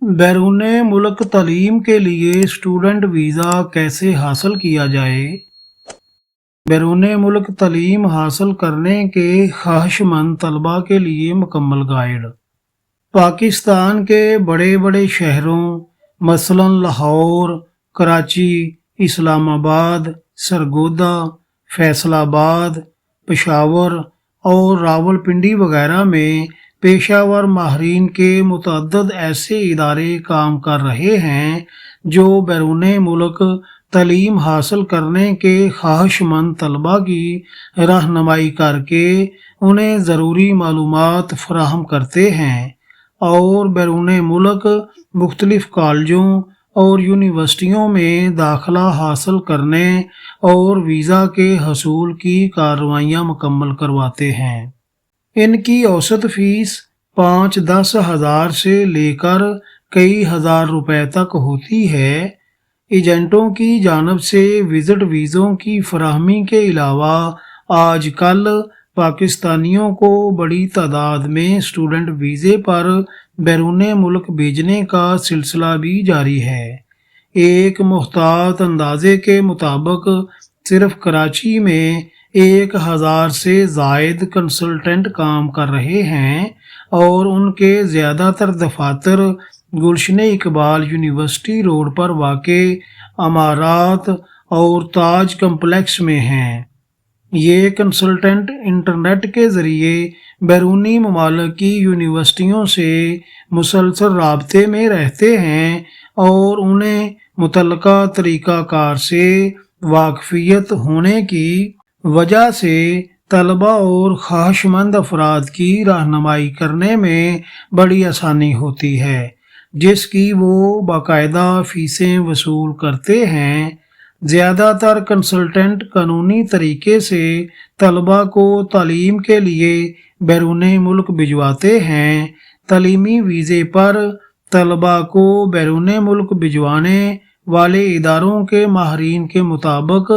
बैरून मुल्क तालीम के लिए स्टूडेंट वीज़ा कैसे हासिल किया जाए? बैरून मुल्क तालीम हासिल करने के ख्वाहिशमंद तलबा के लिए मुकम्मल गाइड। पाकिस्तान के बड़े बड़े शहरों मसलन लाहौर, कराची, इस्लामाबाद, सरगोदा, फैसलाबाद, पेशावर और रावलपिंडी वगैरह में पेशावर माहरीन के मुतअद्दिद ऐसे इदारे काम कर रहे हैं जो बैरून मुल्क तालीम हासिल करने के ख्वाहिशमंद तलबा की रहनुमाई करके उन्हें ज़रूरी मालूमात फराहम करते हैं और बैरून मुल्क मुख्तलिफ़ कॉलेजों और यूनिवर्सिटियों में दाखिला हासिल करने और वीज़ा के हसूल की कार्रवाइयाँ मुकम्मल करवाते हैं। इनकी औसत फ़ीस 5-10 हज़ार से लेकर कई हज़ार रुपए तक होती है। एजेंटों की जानिब से विज़िट वीज़ों की फराहमी के अलावा आजकल पाकिस्तानियों को बड़ी तादाद में स्टूडेंट वीज़े पर बैरून मुल्क भेजने का सिलसिला भी जारी है। एक मुहतात अंदाजे के मुताबिक सिर्फ कराची में 1000 से जायद कंसल्टेंट काम कर रहे हैं और उनके ज़्यादातर दफातर गुलशन इकबाल यूनिवर्सिटी रोड पर वाक़े अमारात और ताज कम्प्लेक्स में हैं। ये कंसल्टेंट इंटरनेट के ज़रिए बैरूनी ममालिक की यूनिवर्सिटियों से मुसलसल राब्ते में रहते हैं और उन्हें मुतल्लका तरीक़ाकार से वाकफ़ियत होने की वजह से तलबा और ख्वाहिशमंद अफराद की रहनुमाई करने में बड़ी आसानी होती है, जिसकी वो बाकायदा फ़ीसें वसूल करते हैं। ज़्यादातर कंसल्टेंट कानूनी तरीके से तलबा को तालीम के लिए बैरून मुल्क भिजवाते हैं। तालीमी वीज़े पर तलबा को बैरून मुल्क भिजवाने वाले इदारों के माहरीन के मुताबिक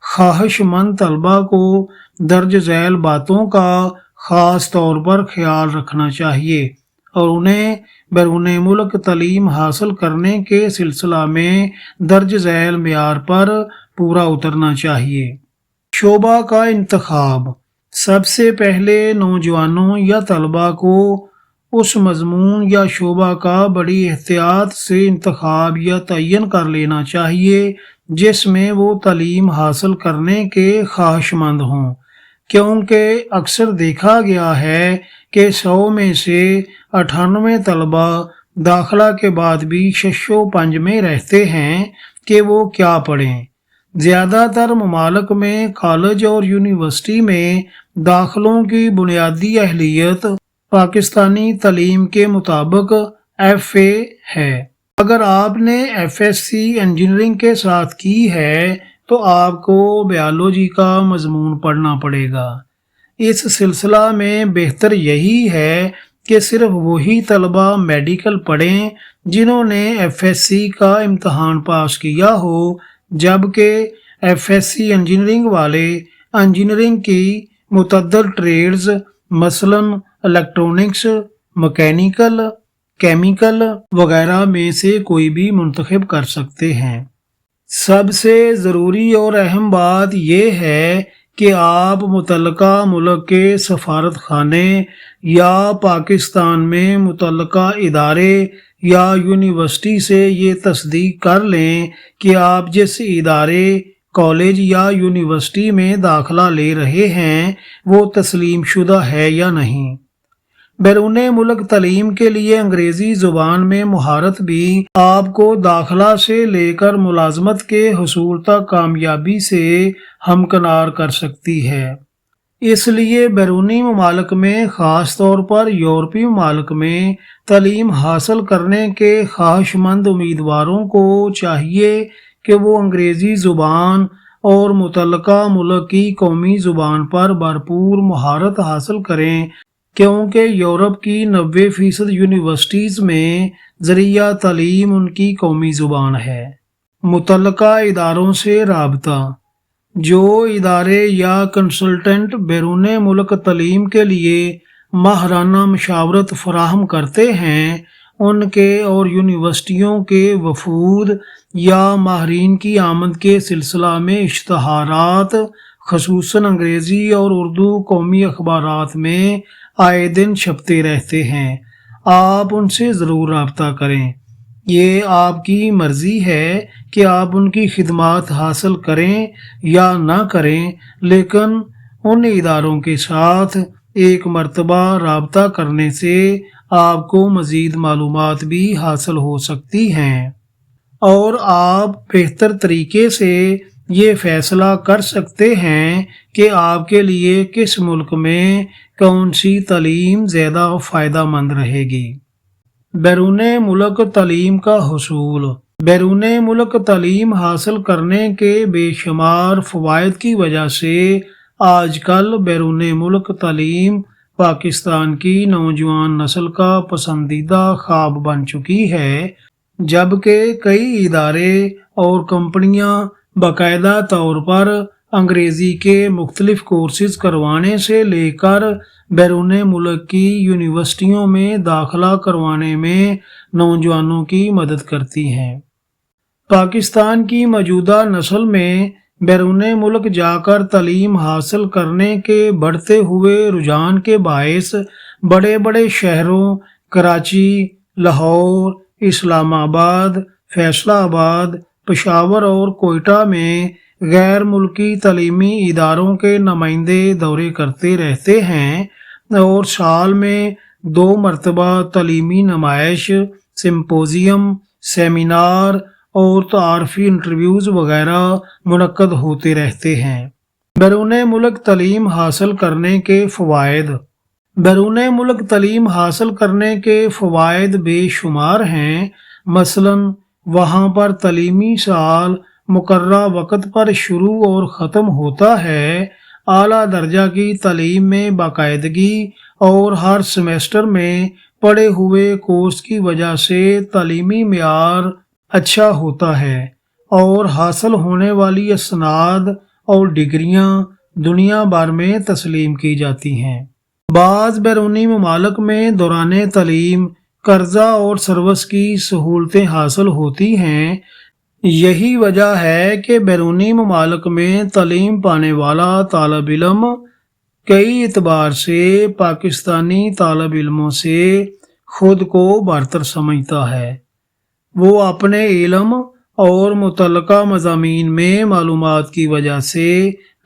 ख्वाहिशमंद तलबा को दर्ज झैल बातों का ख़ास तौर पर ख्याल रखना चाहिए और उन्हें बैरून मुल्क तालीम हासिल करने के सिलसिला में दर्ज झैल मेयार पर पूरा उतरना चाहिए। शोबा का इंतखाब। सबसे पहले नौजवानों या तलबा को उस मजमून या शोबा का बड़ी एहतियात से इंतखाब या तयन कर लेना चाहिए जिसमें वो तालीम हासिल करने के ख्वाहिशमंद हों, क्योंकि अक्सर देखा गया है कि 100 में से 98 तलबा दाखिला के बाद भी शशो पंज में रहते हैं कि वो क्या पढ़ें। ज़्यादातर ममालिक में कॉलेज और यूनिवर्सिटी में दाखिलों की बुनियादी अहलियत पाकिस्तानी तालीम के मुताबिक FA है। अगर आपने FSc इंजीनियरिंग के साथ की है तो आपको बायोलॉजी का मजमून पढ़ना पड़ेगा। इस सिलसिला में बेहतर यही है कि सिर्फ वही तलबा मेडिकल पढ़ें जिन्होंने FSc का इम्तहान पास किया हो, जबकि FSc इंजीनियरिंग वाले इंजीनियरिंग की मुतअद्दिद ट्रेड्स मसलन इलेक्ट्रॉनिक्स, मैकेनिकल, केमिकल वगैरह में से कोई भी मुंतखब कर सकते हैं। सबसे ज़रूरी और अहम बात यह है कि आप मुतल्लका मुल्क के सफारत खाने या पाकिस्तान में मुतल्लका इदारे या यूनिवर्सिटी से ये तस्दीक कर लें कि आप जिस इदारे, कॉलेज या यूनिवर्सिटी में दाखिला ले रहे हैं वो तस्लीम शुदा है या नहीं। बैरून मुल्क तालीम के लिए अंग्रेज़ी ज़ुबान में महारत भी आपको दाखिला से लेकर मुलाजमत के हसूल तक कामयाबी से हमकिनार कर सकती है। इसलिए बैरूनी ममालिक में ख़ास तौर पर यूरोपीय ममालिक में तालीम हासिल करने के ख्वाहिशमंद उम्मीदवारों को चाहिए कि वो अंग्रेज़ी ज़ुबान और मुतल्लका मुल्क की कौमी ज़ुबान पर भरपूर महारत हासिल करें, क्योंकि यूरोप की 90% यूनिवर्सिटीज़ में ज़रिया तालीम उनकी कौमी ज़ुबान है। मुतल्लका इदारों से राबता। जो इदारे या कंसल्टेंट बैरून मुल्क तालीम के लिए माहराना मशावरत फराहम करते हैं ان کے اور یونیورسٹیوں کے وفود یا ماہرین کی آمد کے سلسلہ میں اشتہارات خصوصاً انگریزی اور اردو قومی اخبارات میں آئے دن چھپتے رہتے ہیں۔ آپ ان سے ضرور رابطہ کریں۔ یہ آپ کی مرضی ہے کہ آپ ان کی خدمات حاصل کریں یا نہ کریں، لیکن ان اداروں کے ساتھ ایک مرتبہ رابطہ کرنے سے آپ کو مزید معلومات بھی حاصل ہو سکتی ہیں اور آپ بہتر طریقے سے یہ فیصلہ کر سکتے ہیں کہ آپ کے لیے کس ملک میں کون سی تعلیم زیادہ فائدہ مند رہے گی۔ بیرون ملک تعلیم کا حصول۔ بیرون ملک تعلیم حاصل کرنے کے بے شمار فوائد کی وجہ سے آج کل بیرون ملک تعلیم پاکستان کی نوجوان نسل کا پسندیدہ خواب بن چکی ہے، جبکہ کئی ادارے اور کمپنیاں باقاعدہ طور پر انگریزی کے مختلف کورسز کروانے سے لے کر بیرون ملک کی یونیورسٹیوں میں داخلہ کروانے میں نوجوانوں کی مدد کرتی ہیں۔ پاکستان کی موجودہ نسل میں بیرون ملک جا کر تعلیم حاصل کرنے کے بڑھتے ہوئے رجحان کے باعث بڑے بڑے شہروں کراچی، لاہور، اسلام آباد، فیصلہ آباد، پشاور اور کوئٹہ میں غیر ملکی تعلیمی اداروں کے نمائندے دورے کرتے رہتے ہیں اور سال میں 2 مرتبہ تعلیمی نمائش، سمپوزیم، سیمینار اور تعارفی انٹرویوز وغیرہ منعقد ہوتے رہتے ہیں۔ بیرون ملک تعلیم حاصل کرنے کے فوائد۔ بیرون ملک تعلیم حاصل کرنے کے فوائد بے شمار ہیں۔ مثلاً وہاں پر تعلیمی سال مقررہ وقت پر شروع اور ختم ہوتا ہے، اعلیٰ درجہ کی تعلیم میں باقاعدگی اور ہر سیمسٹر میں پڑھے ہوئے کورس کی وجہ سے تعلیمی معیار اچھا ہوتا ہے اور حاصل ہونے والی اسناد اور ڈگریاں دنیا بھر میں تسلیم کی جاتی ہیں۔ بعض بیرونی ممالک میں دوران تعلیم قرضہ اور سروس کی سہولتیں حاصل ہوتی ہیں۔ یہی وجہ ہے کہ بیرونی ممالک میں تعلیم پانے والا طالب علم کئی اعتبار سے پاکستانی طالب علموں سے خود کو برتر سمجھتا ہے۔ وہ اپنے علم اور متعلقہ مضامین میں معلومات کی وجہ سے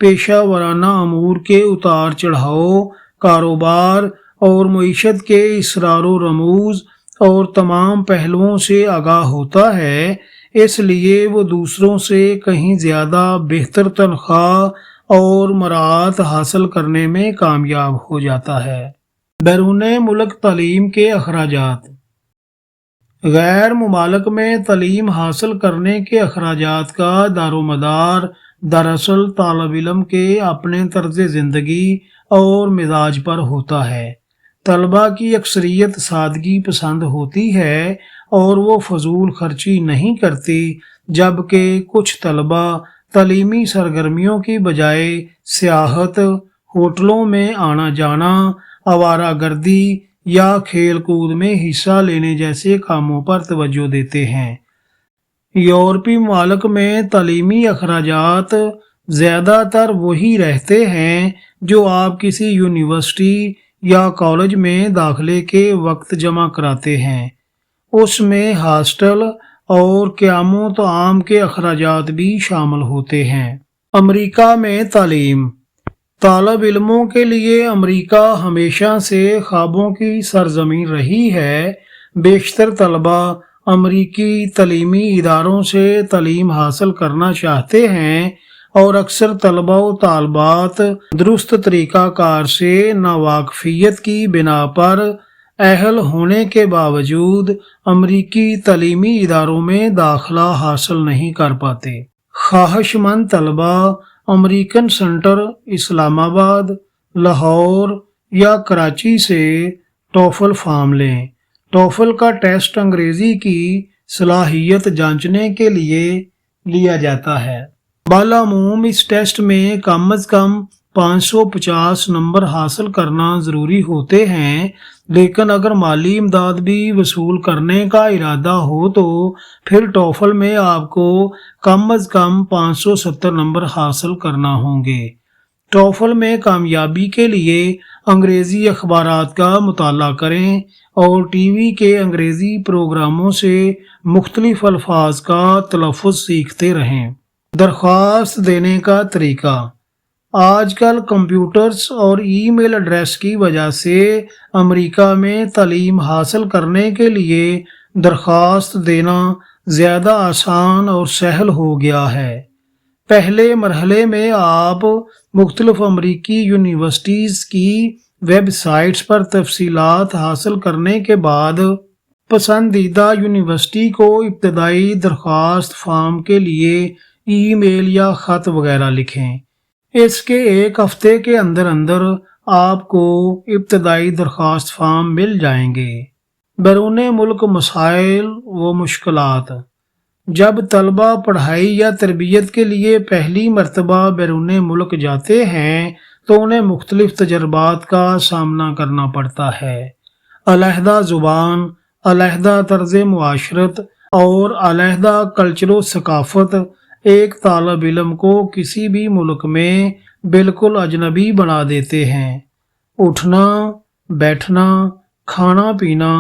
پیشہ ورانہ امور کے اتار چڑھاؤ، کاروبار اور معیشت کے اسرار و رموز اور تمام پہلوؤں سے آگاہ ہوتا ہے، اس لیے وہ دوسروں سے کہیں زیادہ بہتر تنخواہ اور مراعات حاصل کرنے میں کامیاب ہو جاتا ہے۔ بیرون ملک تعلیم کے اخراجات۔ غیر ممالک میں تعلیم حاصل کرنے کے اخراجات کا دار و مدار دراصل طالب علم کے اپنے طرز زندگی اور مزاج پر ہوتا ہے۔ طلباء کی اکثریت سادگی پسند ہوتی ہے اور وہ فضول خرچی نہیں کرتی، جبکہ کچھ طلباء تعلیمی سرگرمیوں کی بجائے سیاحت، ہوٹلوں میں آنا جانا، آوارہ گردی یا کھیل کود میں حصہ لینے جیسے کاموں پر توجہ دیتے ہیں۔ یورپی ممالک میں تعلیمی اخراجات زیادہ تر وہی رہتے ہیں جو آپ کسی یونیورسٹی یا کالج میں داخلے کے وقت جمع کراتے ہیں۔ اس میں ہاسٹل اور قیام و طعام کے اخراجات بھی شامل ہوتے ہیں۔ امریکہ میں تعلیم۔ طالب علموں کے لیے امریکہ ہمیشہ سے خوابوں کی سرزمین رہی ہے۔ بیشتر طلباء امریکی تعلیمی اداروں سے تعلیم حاصل کرنا چاہتے ہیں اور اکثر طلباء و طالبات درست طریقہ کار سے ناواقفیت کی بنا پر اہل ہونے کے باوجود امریکی تعلیمی اداروں میں داخلہ حاصل نہیں کر پاتے۔ خواہش مند طلباء امریکن سینٹر اسلام آباد، لاہور یا کراچی سے ٹوفل فارم لیں۔ ٹوفل کا ٹیسٹ انگریزی کی صلاحیت جانچنے کے لیے لیا جاتا ہے۔ بالعموم اس ٹیسٹ میں کم از کم 550 नंबर हासिल करना ज़रूरी होते हैं, लेकिन अगर माली इमदाद भी वसूल करने का इरादा हो तो फिर टॉफल में आपको कम अज़ कम 570 नंबर हासिल करना होंगे। टॉफल में कामयाबी के लिए अंग्रेज़ी अखबारात का मुताला करें और टीवी के अंग्रेज़ी प्रोग्रामों से मुख्तलिफ अल्फाज का तलफ़्फ़ुज़ सीखते रहें। दरख्वास्त देने का तरीका। आजकल कंप्यूटर्स और ईमेल एड्रेस की वजह से अमेरिका में तालीम हासिल करने के लिए दरख्वास्त देना ज़्यादा आसान और सहल हो गया है। पहले मरहले में आप मुख्तलिफ अमरीकी यूनिवर्सिटीज़ की वेबसाइट्स पर तफसीलात हासिल करने के बाद पसंदीदा यूनिवर्सिटी को इब्तदाई दरख्वास्त फॉर्म के लिए ईमेल या ख़त वगैरह लिखें। इसके एक हफ्ते के अंदर अंदर आपको इब्तदाई दरख्वास्त फॉर्म मिल जाएंगे। बैरून मुल्क मसाइल व मुश्किलात। जब तलबा पढ़ाई या तरबियत के लिए पहली मरतबा बैरून मुल्क जाते हैं तो उन्हें मुख्तलिफ तजर्बात का सामना करना पड़ता है। अलहदा ज़ुबान, अलहदा तर्ज़ मुआशरत और अलहदा कल्चर सकाफ़त एक तालब इल्म को किसी भी मुल्क में बिल्कुल अजनबी बना देते हैं। उठना, बैठना, खाना पीना,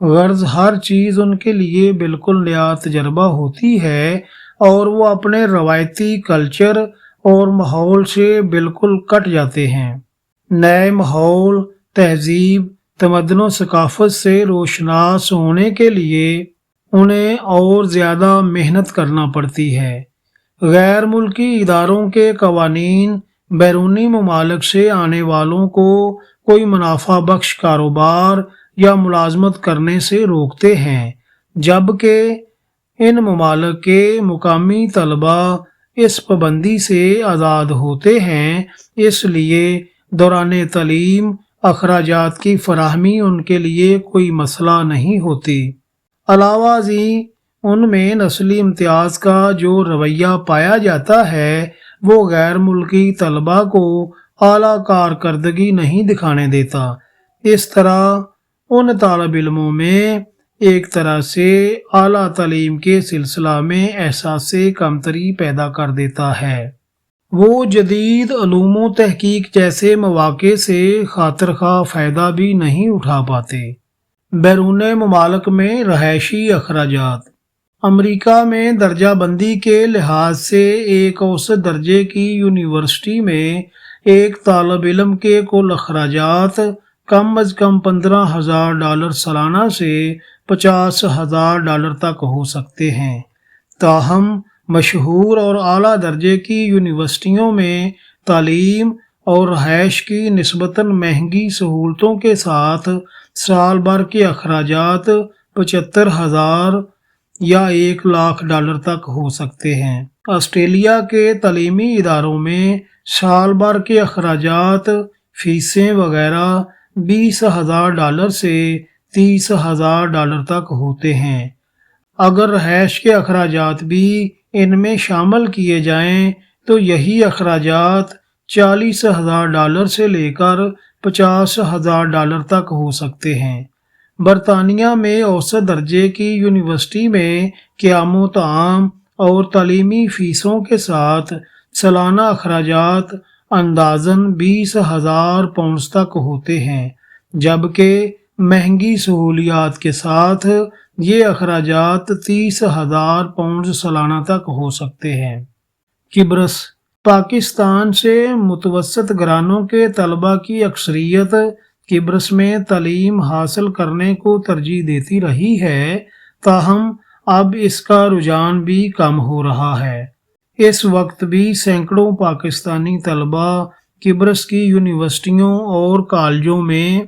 गर्ज हर चीज़ उनके लिए बिल्कुल नया तजर्बा होती है और वो अपने रवायती कल्चर और माहौल से बिल्कुल कट जाते हैं। नए माहौल, तहजीब, तमद्दुन व सकाफ़त से रोशनास होने के लिए उन्हें और ज़्यादा मेहनत करना पड़ती है। गैर मुल्की इदारों के कवानीन बैरूनी ममालिक से आने वालों को कोई मुनाफा बख्श कारोबार या मुलाजमत करने से रोकते हैं, जबकि इन ममालिक के मुकामी तलबा इस पाबंदी से आज़ाद होते हैं। इसलिए दौरान तालीम अखराजात की फराहमी उनके लिए कोई मसला नहीं होती। अलावा जी उनमें नस्ली इम्तियाज़ का जो रवैया पाया जाता है वो गैर मुल्की तलबा को आला कारकर्दगी नहीं दिखाने देता। इस तरह उन तालिब इल्मों में एक तरह से आला तालीम के सिलसिला में एहसास कमतरी पैदा कर देता है। वो जदीद अलूम तहकीक जैसे मौक़े से खातिर खा फ़ायदा भी नहीं उठा पाते। बैरून ममालिक में रहायशी अखराजात। अमेरिका में दर्जा बंदी के लिहाज से एक औसत दर्जे की यूनिवर्सिटी में एक तालब इल्म के कुल अखराजात कम अज़ कम $15,000 सालाना से $50,000 तक हो सकते हैं। ताहम मशहूर और आला दर्जे की यूनिवर्सिटियों में तालीम और रहायश की निस्बतन महंगी सहूलतों के साथ साल भर के अखराजात 75,000 या $1,00,000 तक हो सकते हैं। ऑस्ट्रेलिया के तालीमी इदारों में साल भर के अखराजात, फीसें वगैरह $20,000 से $30,000 तक होते हैं। अगर रहायश के अखराजात भी इनमें शामिल किए जाएं तो यही अखराजात $40,000 से लेकर $50,000 तक हो सकते हैं। बरतानिया में औसत दर्जे की यूनिवर्सिटी में क़याम ताम और तालीमी फ़ीसों के साथ सालाना अखराजात अंदाज़न 20,000 पाउंड तक होते हैं, जबकि महंगी सहूलियात के साथ ये अखराजात 30,000 पाउंड सालाना तक हो सकते हैं। किब्रस। पाकिस्तान से मुतवस्सत घरानों के तलबा की अक्सरियत किब्रस में तालीम हासिल करने को तरजीह देती रही है, ताहम अब इसका रुझान भी कम हो रहा है। इस वक्त भी सैकड़ों पाकिस्तानी तलबा किब्रस की यूनिवर्सिटियों और कॉलेजों में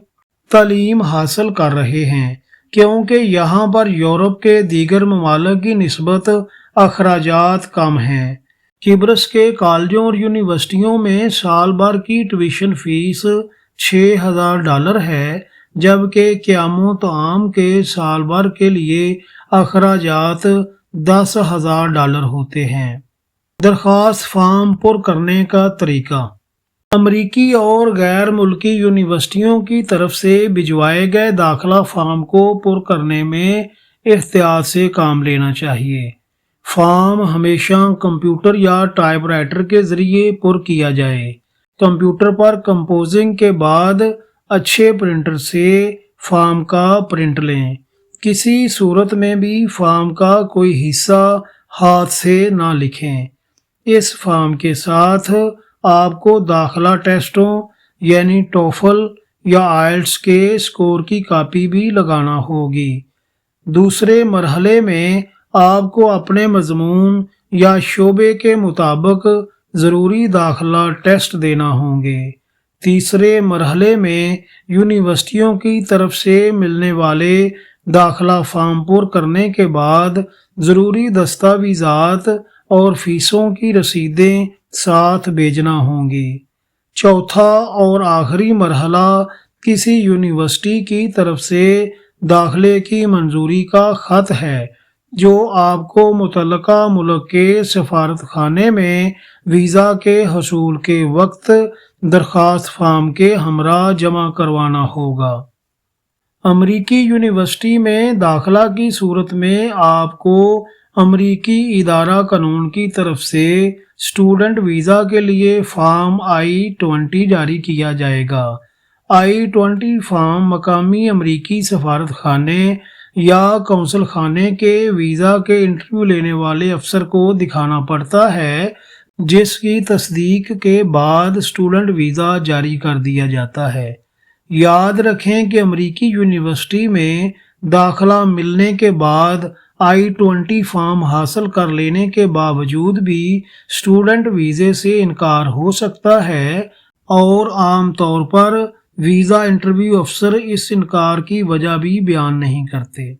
तालीम हासिल कर रहे हैं, क्योंकि यहाँ पर यूरोप के दीगर ममालिक की निस्बत अखराजात कम हैं। किब्रस के कॉलेजों और यूनिवर्सिटियों में साल भर की ट्यूशन फीस $6,000 है, जबकि क़याम ताम के साल भर के लिए अखराजात $10,000 होते हैं। दरख्वास्त फॉर्म पुर करने का तरीका। امریکی اور غیر ملکی یونیورسٹیوں کی طرف سے بھجوائے گئے داخلہ فارم کو پر کرنے میں احتیاط سے کام لینا چاہیے۔ فارم ہمیشہ کمپیوٹر یا ٹائپ رائٹر کے ذریعے پر کیا جائے۔ کمپیوٹر پر کمپوزنگ کے بعد اچھے پرنٹر سے فارم کا پرنٹ لیں۔ کسی صورت میں بھی فارم کا کوئی حصہ ہاتھ سے نہ لکھیں۔ اس فارم کے ساتھ آپ کو داخلہ ٹیسٹوں یعنی ٹوفل یا آئلٹس کے اسکور کی کاپی بھی لگانا ہوگی۔ دوسرے مرحلے میں آپ کو اپنے مضمون یا شعبے کے مطابق ضروری داخلہ ٹیسٹ دینا ہوں گے۔ تیسرے مرحلے میں یونیورسٹیوں کی طرف سے ملنے والے داخلہ فارم پر کرنے کے بعد ضروری دستاویزات اور فیسوں کی رسیدیں ساتھ بھیجنا ہوں گی۔ چوتھا اور آخری مرحلہ کسی یونیورسٹی کی طرف سے داخلے کی منظوری کا خط ہے، جو آپ کو متعلقہ ملک کے سفارت خانے میں ویزا کے حصول کے وقت درخواست فارم کے ہمراہ جمع کروانا ہوگا۔ امریکی یونیورسٹی میں داخلہ کی صورت میں آپ کو امریکی ادارہ قانون کی طرف سے اسٹوڈنٹ ویزا کے لیے فارم I-20 جاری کیا جائے گا۔ I-20 فارم مقامی امریکی سفارت خانے یا قونصل خانے کے ویزا کے انٹرویو لینے والے افسر کو دکھانا پڑتا ہے، جس کی تصدیق کے بعد اسٹوڈنٹ ویزا جاری کر دیا جاتا ہے۔ یاد رکھیں کہ امریکی یونیورسٹی میں داخلہ ملنے کے بعد I-20 فارم حاصل کر لینے کے باوجود بھی اسٹوڈنٹ ویزے سے انکار ہو سکتا ہے، اور عام طور پر ویزا انٹرویو افسر اس انکار کی وجہ بھی بیان نہیں کرتے۔